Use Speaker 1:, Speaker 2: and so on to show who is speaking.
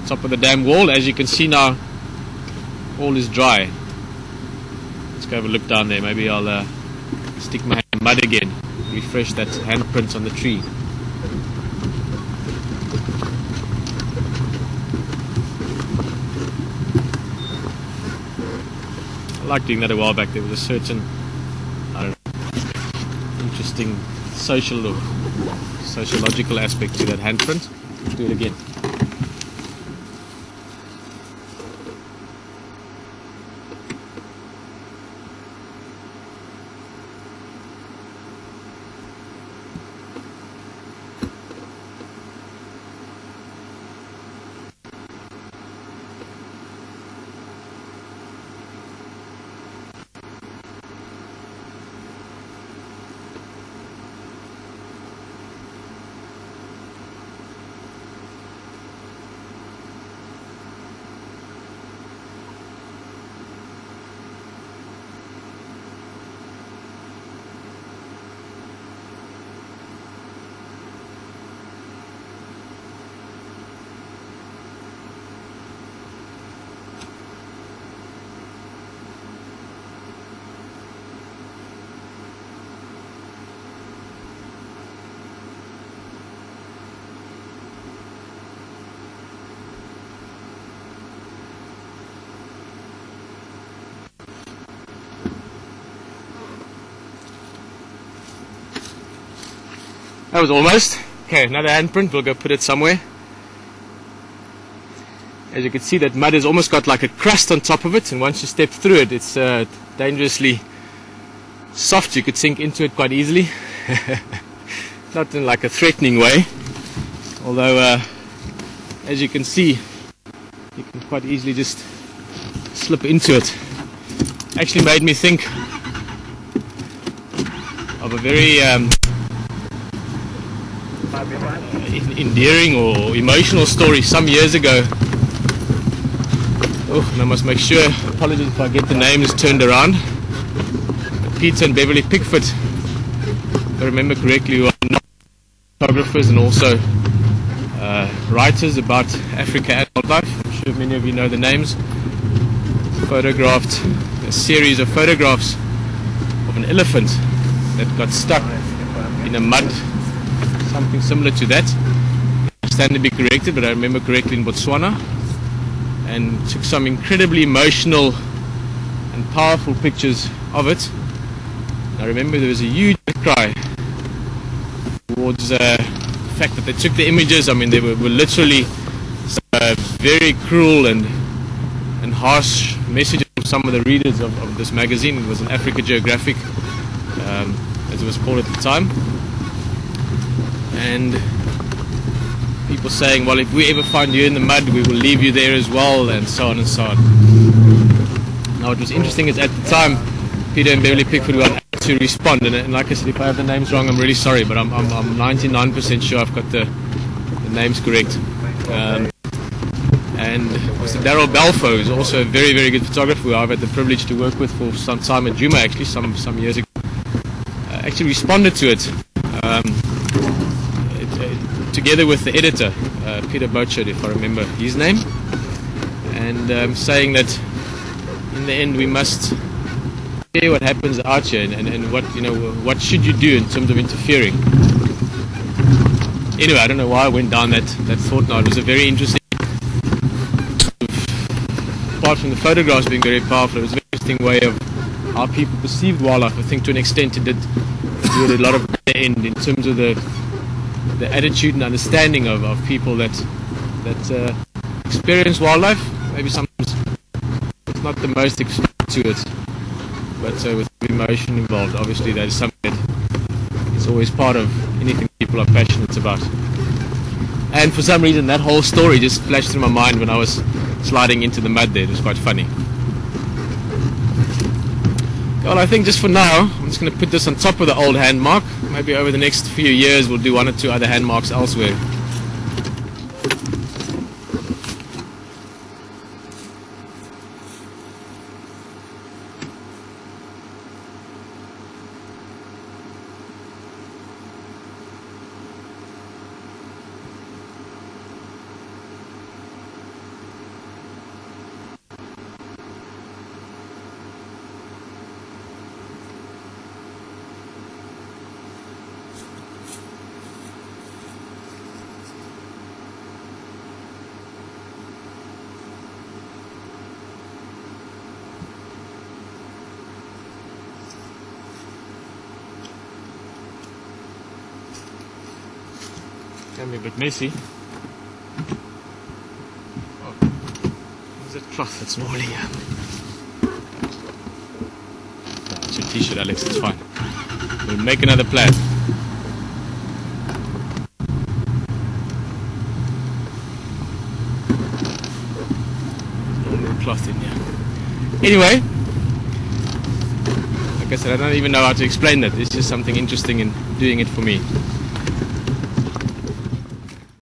Speaker 1: on top of the dam wall. As you can see now, all is dry. Let's go have a look down there. Maybe I'll stick my hand in the mud again, refresh that handprint on the tree. I like doing that a while back. There was a certain, I don't know, interesting social or sociological aspect to that handprint. Let's do it again. That was almost. Okay, another handprint. We'll go put it somewhere. As you can see, that mud has almost got like a crust on top of it, and once you step through it, it's dangerously soft. You could sink into it quite easily. Not in like a threatening way, although as you can see, you can quite easily just slip into it. Actually made me think of a very endearing or emotional story some years ago. Oh, and I must make sure, apologies if I get the names turned around. Pieter and Beverly Pickford, if I remember correctly, who are photographers and also writers about Africa and wildlife. I'm sure many of you know the names. Photographed a series of photographs of an elephant that got stuck in a mud, something similar to that. I stand to be corrected, but I remember correctly in Botswana, and took some incredibly emotional and powerful pictures of it. I remember there was a huge outcry towards the fact that they took the images. I mean, they were literally very cruel and harsh messages from some of the readers of this magazine. It was an Africa Geographic, as it was called at the time. And people saying, well, if we ever find you in the mud, we will leave you there as well, and so on and so on. Now, what was interesting is at the time, Pieter and Beverly Pickford were unable to respond, and like I said, if I have the names wrong, I'm really sorry, but I'm 99% sure I've got the names correct. And Mr. Darryl Balfour is also a very, very good photographer who I've had the privilege to work with for some time at Juma, actually, some years ago. Actually responded to it. Together with the editor, Pieter Bouchard, if I remember his name, and saying that in the end we must hear what happens out here, and what should you do in terms of interfering. Anyway, I don't know why I went down that thought now. It was a very interesting, apart from the photographs being very powerful, it was a very interesting way of how people perceived wildlife. I think to an extent it did do a lot of end in terms of the attitude and understanding of people that experience wildlife. Maybe sometimes it's not the most exposed to it, but with emotion involved, obviously that is something that is always part of anything people are passionate about. And for some reason that whole story just flashed through my mind when I was sliding into the mud there. It was quite funny. Well, I think just for now, I'm just going to put this on top of the old hand mark. Maybe over the next few years we'll do one or two other hand marks elsewhere. can be a bit messy. Oh, is it cloth that's normally here? No, it's your t-shirt, Alex, it's fine. We'll make another plan. Cloth in here. Anyway, like I said, I don't even know how to explain that. It's just something interesting in doing it for me.